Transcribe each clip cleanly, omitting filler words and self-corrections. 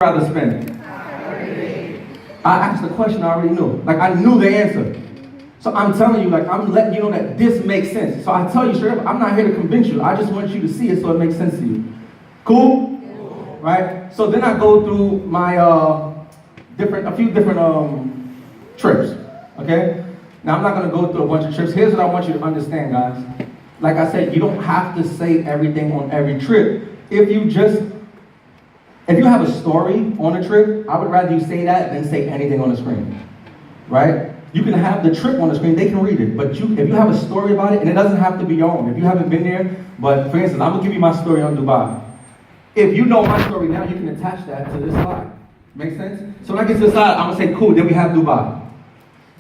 rather spend? I asked the question I already knew. Like I knew the answer. So I'm telling you, like I'm letting you know that this makes sense. So I tell you straight up, I'm not here to convince you. I just want you to see it so it makes sense to you. Cool? Right? So then I go through my a few different trips. Okay? Now I'm not gonna go through a bunch of trips. Here's what I want you to understand, guys. Like I said, you don't have to say everything on every trip. If you have a story on a trip, I would rather you say that than say anything on the screen, right? You can have the trip on the screen, they can read it, but if you have a story about it, and it doesn't have to be your own. If you haven't been there, but for instance, I'm gonna give you my story on Dubai. If you know my story now, you can attach that to this slide. Make sense? So when I get to the slide, I'm gonna say, cool, then we have Dubai.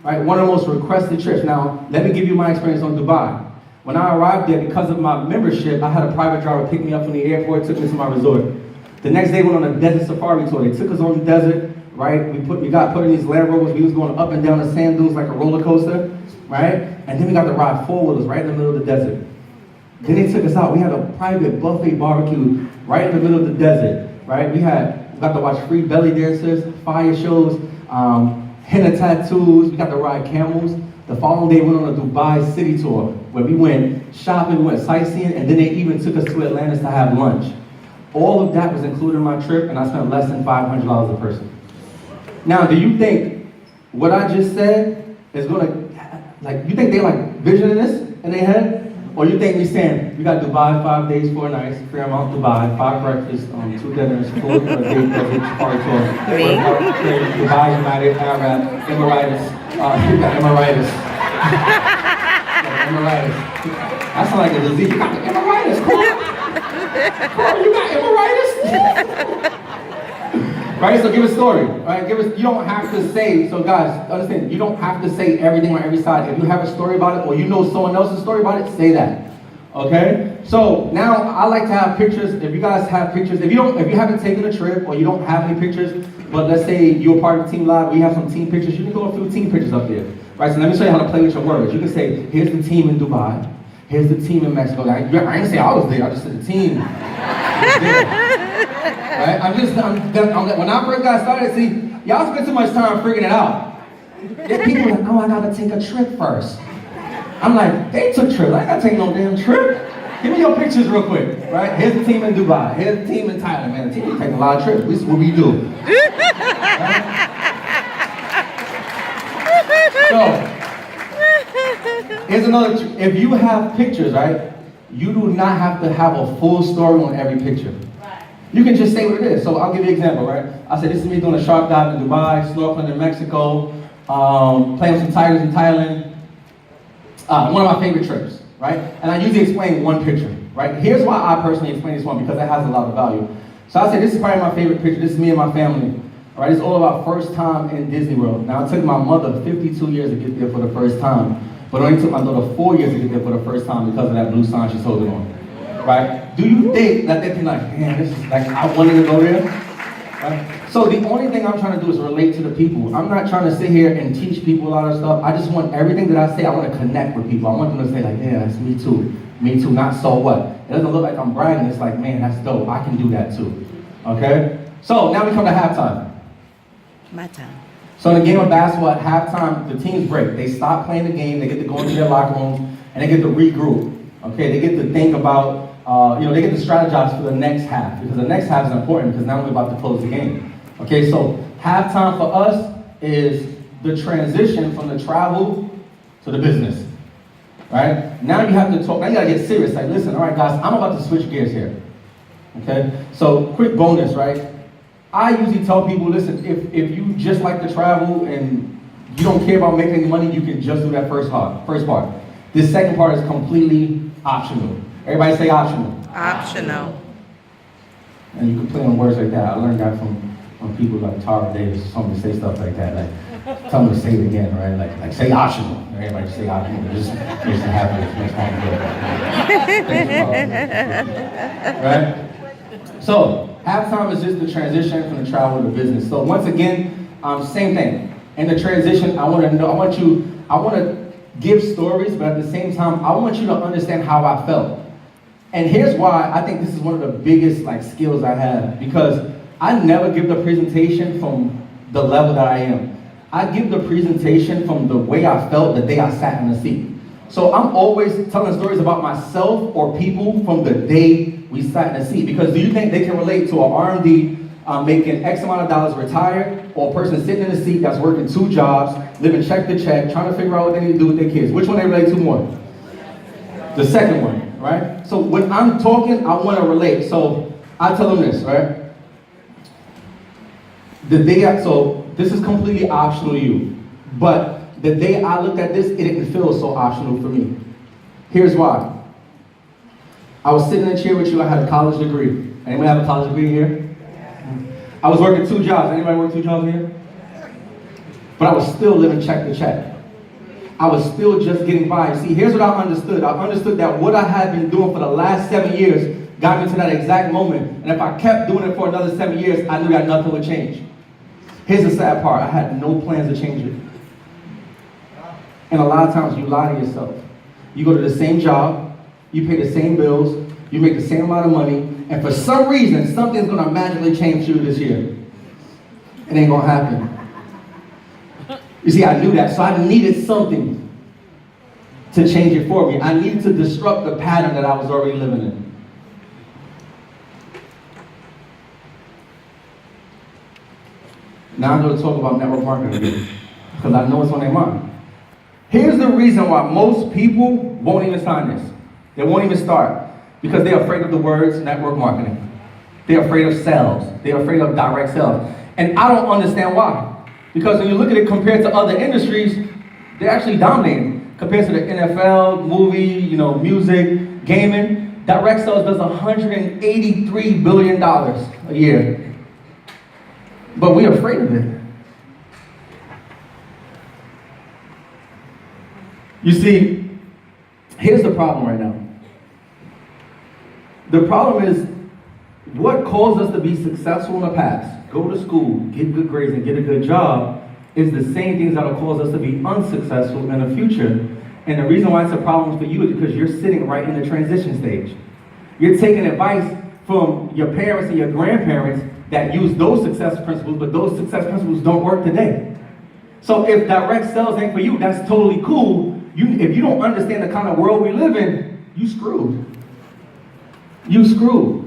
Right? One of the most requested trips. Now, let me give you my experience on Dubai. When I arrived there, because of my membership, I had a private driver pick me up from the airport, took me to my resort. The next day, we went on a desert safari tour. They took us on the desert, right? We got put in these Land Rovers. We was going up and down the sand dunes like a roller coaster, right? And then we got to ride four-wheelers right in the middle of the desert. Then they took us out. We had a private buffet barbecue right in the middle of the desert, right? We got to watch free belly dancers, fire shows, henna tattoos. We got to ride camels. The following day, we went on a Dubai city tour where we went shopping, we went sightseeing, and then they even took us to Atlantis to have lunch. All of that was included in my trip, and I spent less than $500 a person. Now, do you think what I just said is gonna, you think they visioning this in their head? Or you think me saying, we got Dubai 5 days, 4 nights, Fairmount Dubai, 5 breakfasts, 2 dinners, 4 days, safari tour, Dubai United Arab Emirates, you got Emirates. Emirates. That sounds like a disease. You got the Emirates, Carl, you got Emirates? Right, so give a story, right? You don't have to say, so guys, understand, you don't have to say everything on every side. If you have a story about it, or you know someone else's story about it, say that, okay? So now, I like to have pictures. If you guys have pictures, if you haven't taken a trip, or you don't have any pictures, but let's say you're part of Team Live, we have some team pictures, you can go through team pictures up there, right? So let me show you how to play with your words. You can say, here's the team in Dubai, here's the team in Mexico. I didn't say I was there, I just said the team. Right? When I first got started, see, y'all spend too much time figuring it out. People are like, oh, I gotta take a trip first. I'm like, they took trips, I ain't gotta take no damn trip. Give me your pictures real quick, right? Here's the team in Dubai, here's the team in Thailand, man. The team take a lot of trips, this is what we do. Right? So, here's another, if you have pictures, right? You do not have to have a full story on every picture. You can just say what it is. So I'll give you an example, right? I said, this is me doing a shark dive in Dubai, snorkeling in Mexico, playing with some tigers in Thailand. One of my favorite trips, right? And I usually explain one picture, right? Here's why I personally explain this one, because it has a lot of value. So I said, this is probably my favorite picture. This is me and my family. All right, it's all about first time in Disney World. Now, it took my mother 52 years to get there for the first time, but it only took my daughter 4 years to get there for the first time because of that blue sign she's holding on. Right? Do you think that they'd be like, man, this is like, I wanted to go there? Right? So the only thing I'm trying to do is relate to the people. I'm not trying to sit here and teach people a lot of stuff. I just want everything that I say, I want to connect with people. I want them to say like, yeah, that's me too, not so what. It doesn't look like I'm bragging, it's like, man, that's dope, I can do that too. Okay? So now we come to halftime. My time. So in the game of basketball, at halftime, the teams break. They stop playing the game, they get to go into their locker rooms, and they get to regroup. Okay, they get to think about, they get to strategize for the next half, because the next half is important, because now we're about to close the game. Okay, so halftime for us is the transition from the travel to the business. Right? Now you have to talk, now you gotta get serious. Like, listen, all right, guys, I'm about to switch gears here. Okay, so quick bonus, right? I usually tell people, listen, if you just like to travel and you don't care about making any money, you can just do that first part. This second part is completely optional. Everybody say optional. Optional. And you can play on words like that. I learned that from people like Tara Davis, told me to say stuff like that. Like, tell them to say it again, right? Like say optional. Everybody say optional. Just makes them happy. Right? So, halftime is just the transition from the travel to the business. So once again, same thing. In the transition, I want to give stories, but at the same time, I want you to understand how I felt. And here's why I think this is one of the biggest skills I have, because I never give the presentation from the level that I am. I give the presentation from the way I felt the day I sat in the seat. So I'm always telling stories about myself or people from the day we sat in the seat. Because do you think they can relate to an R&D making X amount of dollars retired, or a person sitting in a seat that's working 2 jobs, living check to check, trying to figure out what they need to do with their kids? Which one they relate to more? The second one, right? So when I'm talking, I want to relate. So I tell them this, right? So this is completely optional to you, but the day I looked at this, it didn't feel so optional for me. Here's why. I was sitting in a chair with you, I had a college degree. Anybody have a college degree here? I was working 2 jobs. Anybody work 2 jobs here? But I was still living check to check. I was still just getting by. See, here's what I understood. I understood that what I had been doing for the last 7 years got me to that exact moment. And if I kept doing it for another 7 years, I knew that nothing would change. Here's the sad part. I had no plans to change it. And a lot of times you lie to yourself. You go to the same job, you pay the same bills, you make the same amount of money, and for some reason, something's gonna magically change you this year. It ain't gonna happen. You see, I knew that, so I needed something to change it for me. I needed to disrupt the pattern that I was already living in. Now I'm going to talk about network marketing again, because I know it's on their mind. Here's the reason why most people won't even sign this. They won't even start, because they're afraid of the words network marketing. They're afraid of sales. They're afraid of direct sales. And I don't understand why. Because when you look at it compared to other industries, they're actually dominating. Compared to the NFL, movie, music, gaming, direct sales does $183 billion a year. But we're afraid of it. You see, here's the problem right now. The problem is, what caused us to be successful in the past, go to school, get good grades, and get a good job, is the same things that will cause us to be unsuccessful in the future. And the reason why it's a problem for you is because you're sitting right in the transition stage. You're taking advice from your parents and your grandparents that use those success principles, but those success principles don't work today. So if direct sales ain't for you, that's totally cool. If you don't understand the kind of world we live in, you screwed. You screwed.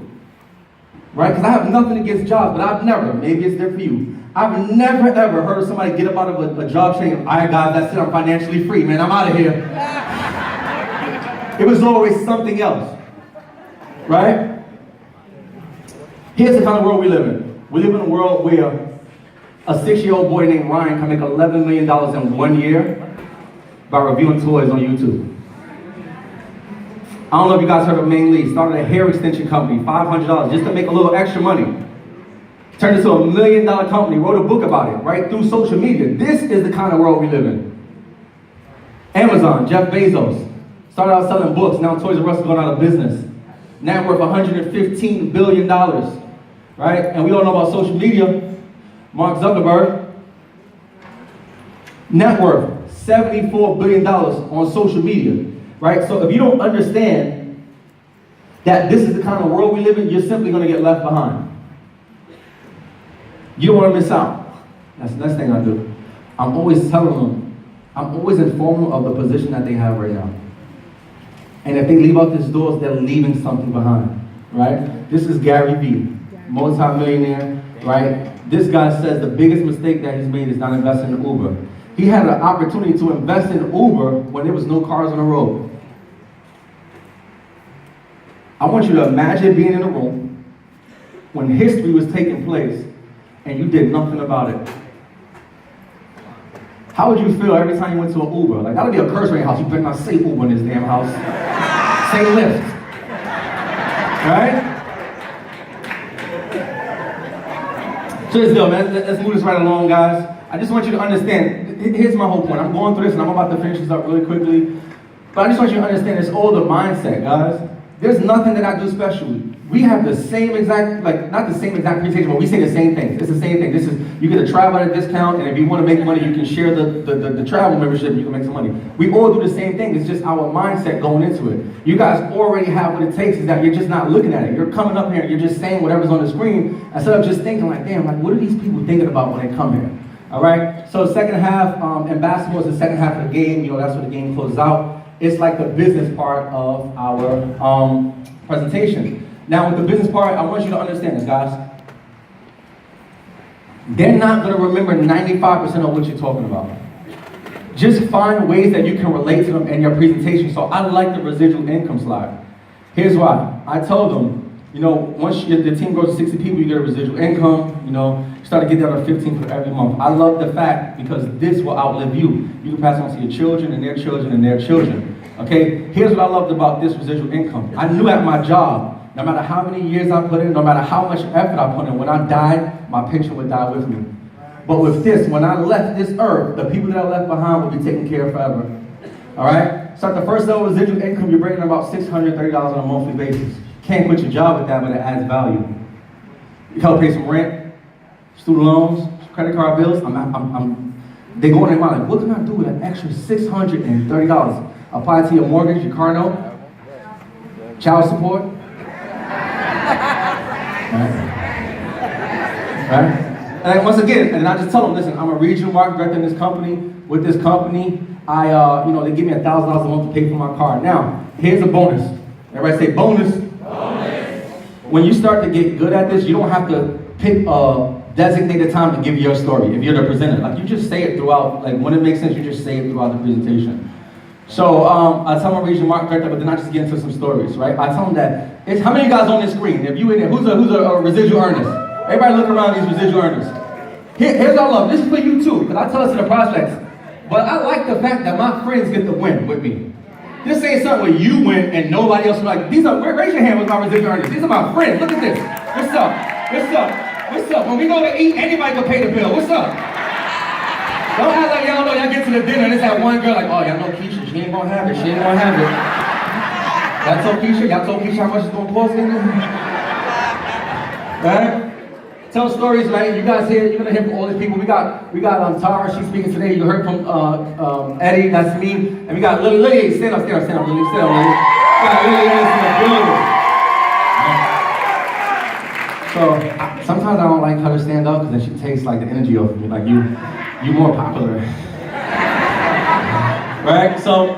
Right? Because I have nothing against jobs, but I've never, maybe it's there for you, I've never ever heard somebody get up out of a job saying, all right guys, that's it, I'm financially free, man, I'm out of here. It was always something else. Right? Here's the kind of world we live in. We live in a world where a 6-year-old boy named Ryan can make $11 million in 1 year by reviewing toys on YouTube. I don't know if you guys heard of Main Lee. Started a hair extension company, $500 just to make a little extra money. Turned into $1 million company, wrote a book about it, right, through social media. This is the kind of world we live in. Amazon, Jeff Bezos, started out selling books, now Toys R Us is going out of business. Net worth $115 billion, right? And we all know about social media. Mark Zuckerberg, net worth $74 billion on social media, right? So if you don't understand that this is the kind of world we live in, you're simply going to get left behind. You don't want to miss out. That's the next thing I do. I'm always telling them, I'm always informing them of the position that they have right now. And if they leave out these doors, they're leaving something behind, right? This is Gary Vee, multi-millionaire, right? This guy says the biggest mistake that he's made is not investing in Uber. He had an opportunity to invest in Uber when there was no cars on the road. I want you to imagine being in a room when history was taking place and you did nothing about it. How would you feel every time you went to an Uber? Like, that would be a curse in your house. You better not say Uber in this damn house. Say Lyft. Right? So this deal, man. Let's move this right along, guys. I just want you to understand. Here's my whole point. I'm going through this and I'm about to finish this up really quickly. But I just want you to understand it's all the mindset, guys. There's nothing that I do specially. we have the same exact, like, not the same exact presentation, but we say the same things. It's the same thing. This is, you get a travel at a discount, and if you want to make money, you can share the travel membership, and you can make some money. We all do the same thing. It's just our mindset going into it. You guys already have what it takes, is that you're just not looking at it. You're coming up here, and you're just saying whatever's on the screen, instead of just thinking like, damn, like, what are these people thinking about when they come here? All right? So second half, and basketball is the second half of the game. You know, that's when the game closes out. It's like the business part of our presentation. Now, with the business part, I want you to understand this, guys. They're not going to remember 95% of what you're talking about. Just find ways that you can relate to them in your presentation. So I like the residual income slide. Here's why. I told them, you know, once the team grows to 60 people, you get a residual income. You know, you start to get down to 15 for every month. I love the fact because this will outlive you. You can pass it on to your children and their children and their children. Okay, here's what I loved about this residual income. I knew at my job, no matter how many years I put in, no matter how much effort I put in, when I died, my pension would die with me. But with this, when I left this earth, the people that I left behind will be taken care of forever. All right? So at the first level residual income, you're bringing about $630 on a monthly basis. Can't quit your job with that, but it adds value. You help pay some rent, student loans, credit card bills. They go in their mind like, what can I do with an extra $630? Apply it to your mortgage, your car note, child support. Right? And once again, and I just tell them, listen, I'm a regional market director in this company. With this company, they give me $1,000 a month to pay for my car. Now, here's a bonus. Everybody say bonus. Bonus. When you start to get good at this, you don't have to pick a designated time to give your story if you're the presenter. Like, you just say it throughout, like, when it makes sense, you just say it throughout the presentation. So I tell my regional market director, but then I just get into some stories, right? I tell them that, how many of you guys on this screen? If you in there, who's a residual earners? Everybody look around these residual earners. Here's what I love. This is for you too, because I tell us to the prospects. But I like the fact that my friends get to win with me. This ain't something where you win and nobody else is like, raise your hand with my residual earners. These are my friends. Look at this. What's up? What's up? What's up? When we go to eat, anybody can pay the bill. What's up? Don't act like y'all know y'all get to the dinner and there's that one girl like, oh, y'all know Keisha, she ain't gonna have it, she ain't gonna have it. Y'all told Keisha how much it's gonna cost in there? Right? Tell stories, right? You guys here, you're gonna hear from all these people. We got Tara, she's speaking today. You heard from Eddie, that's me. And we got Lily, stand up, Lily. We got Lily in the building. So sometimes I don't like her to stand up because then she takes like the energy off of me, like you more popular. Right? So,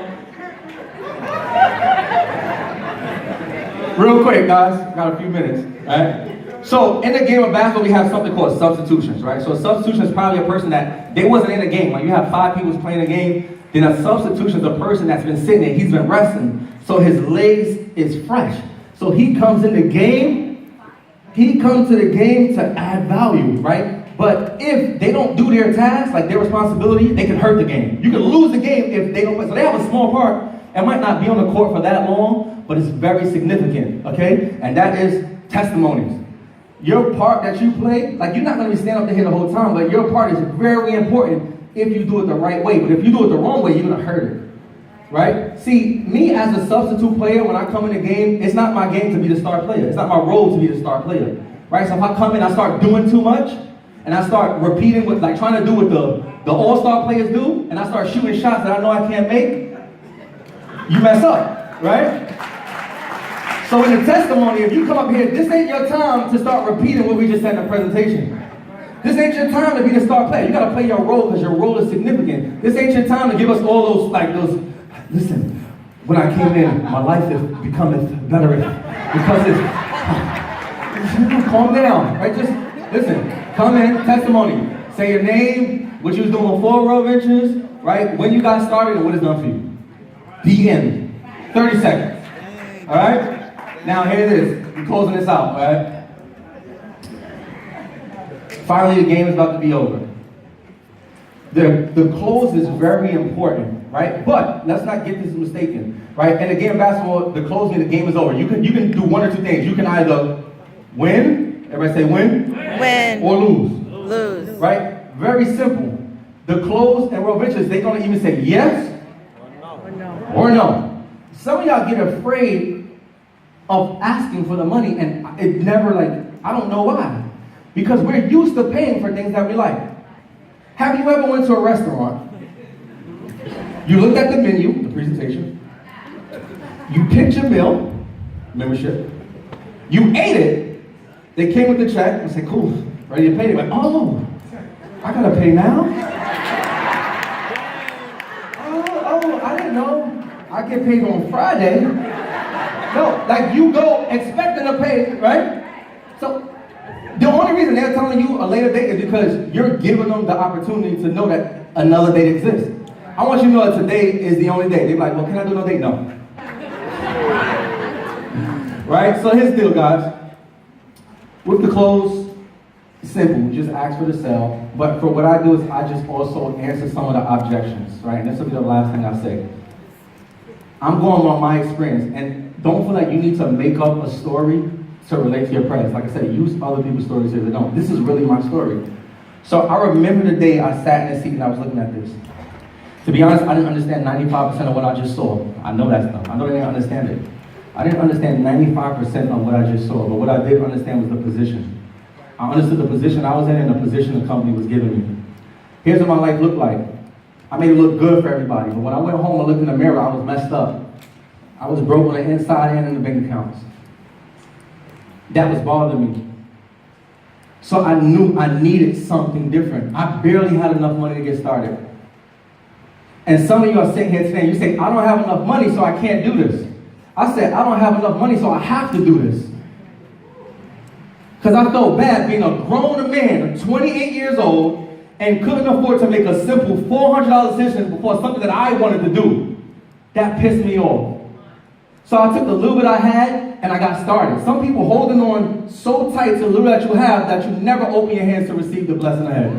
real quick, guys, got a few minutes, right? So, in the game of basketball, we have something called substitutions, right? So, a substitution is probably a person that they wasn't in the game. Like, you have 5 people playing a game, then a substitution is a person that's been sitting there, he's been resting, so his legs is fresh. So, he comes in the game, he comes to the game to add value, right? But if they don't do their task, like their responsibility, they can hurt the game. You can lose the game if they don't play. So they have a small part. It might not be on the court for that long, but it's very significant, okay? And that is testimonies. Your part that you play, like you're not going to be standing up there the whole time, but your part is very important if you do it the right way. But if you do it the wrong way, you're going to hurt it, right? See, me as a substitute player, when I come in the game, it's not my game to be the star player. It's not my role to be the star player, right? So if I come in, I start doing too much, and I start repeating what, like trying to do what the all-star players do, and I start shooting shots that I know I can't make, you mess up, right? So in the testimony, if you come up here, this ain't your time to start repeating what we just said in the presentation. This ain't your time to be the star player. You gotta play your role because your role is significant. This ain't your time to give us all those, listen, when I came in, my life is becoming better because it's, calm down, right? Just listen. Come in, testimony. Say your name, what you was doing before Road Ventures, right? When you got started and what it's done for you. The end. 30 seconds. All right? Now here it is. We're closing this out, all right? Finally, the game is about to be over. The close is very important, right? But let's not get this mistaken, right? In the game of basketball, the close means the game is over. You can do one or two things. You can either win. Everybody say win. Win. Or lose. Lose. Right? Very simple. The close and Road Ventures, they're going to even say yes or no. or no. Some of y'all get afraid of asking for the money, and it never I don't know why. Because we're used to paying for things that we like. Have you ever went to a restaurant? You looked at the menu, the presentation. You picked your meal, membership. You ate it. They came with the check and said, cool, ready to pay. They went, oh, I gotta pay now? Oh, I didn't know. I get paid on Friday. No, you go expecting to pay, right? So, the only reason they're telling you a later date is because you're giving them the opportunity to know that another date exists. I want you to know that today is the only day. They're like, well, can I do no date? No. Right? So here's the deal, guys. With the clothes, simple. Just ask for the sale. But for what I do is I just also answer some of the objections, right? And this will be the last thing I say. I'm going on my experience. And don't feel like you need to make up a story to relate to your presence. Like I said, use other people's stories if they don't. This is really my story. So I remember the day I sat in the seat and I was looking at this. To be honest, I didn't understand 95% of what I just saw. I know that stuff. I know I didn't understand it. I didn't understand 95% of what I just saw, but what I did understand was the position. I understood the position I was in and the position the company was giving me. Here's what my life looked like. I made it look good for everybody, but when I went home and looked in the mirror, I was messed up. I was broke on the inside and in the bank accounts. That was bothering me. So I knew I needed something different. I barely had enough money to get started. And some of you are sitting here today and you say, I don't have enough money, so I can't do this. I said, I don't have enough money, so I have to do this. Because I felt bad being a grown man, 28 years old, and couldn't afford to make a simple $400 decision for something that I wanted to do. That pissed me off. So I took the little bit I had and I got started. Some people holding on so tight to the little that you have that you never open your hands to receive the blessing ahead.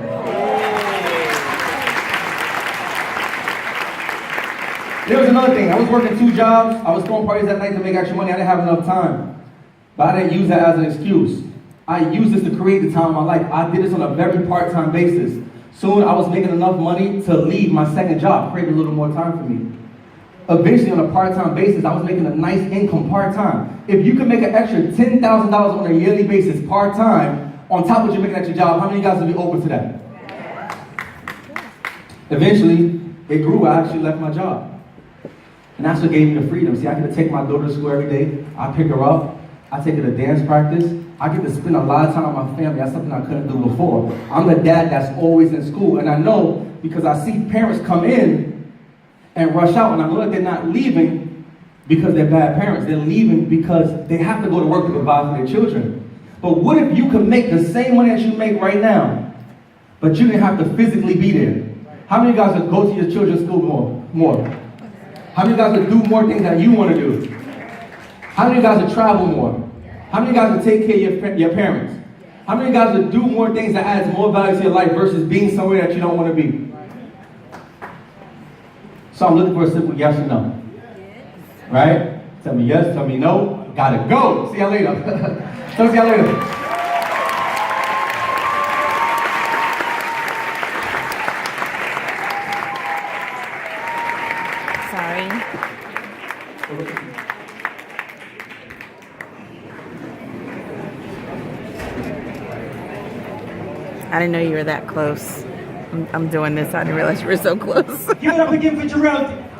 There was another thing. I was working 2 jobs. I was throwing parties at night to make extra money. I didn't have enough time. But I didn't use that as an excuse. I used this to create the time of my life. I did this on a very part-time basis. Soon I was making enough money to leave my second job, create a little more time for me. Eventually, on a part-time basis, I was making a nice income part-time. If you could make an extra $10,000 on a yearly basis part-time, on top of what you're making at your job, how many of you guys would be open to that? Eventually, it grew. I actually left my job. And that's what gave me the freedom. See, I get to take my daughter to school every day. I pick her up. I take her to dance practice. I get to spend a lot of time with my family. That's something I couldn't do before. I'm the dad that's always in school. And I know because I see parents come in and rush out. And I know that they're not leaving because they're bad parents. They're leaving because they have to go to work to provide for their children. But what if you could make the same money that you make right now, but you didn't have to physically be there? How many of you guys would go to your children's school more? How many of you guys would do more things that you want to do? How many of you guys would travel more? How many of you guys would take care of your parents? How many of you guys would do more things that adds more value to your life versus being somewhere that you don't want to be? So I'm looking for a simple yes or no. Right? Tell me yes, tell me no. Gotta go. See y'all later. So see y'all later. Sorry. I didn't know you were that close. I'm doing this. I didn't realize you were so close. Give it up again for Jerrell.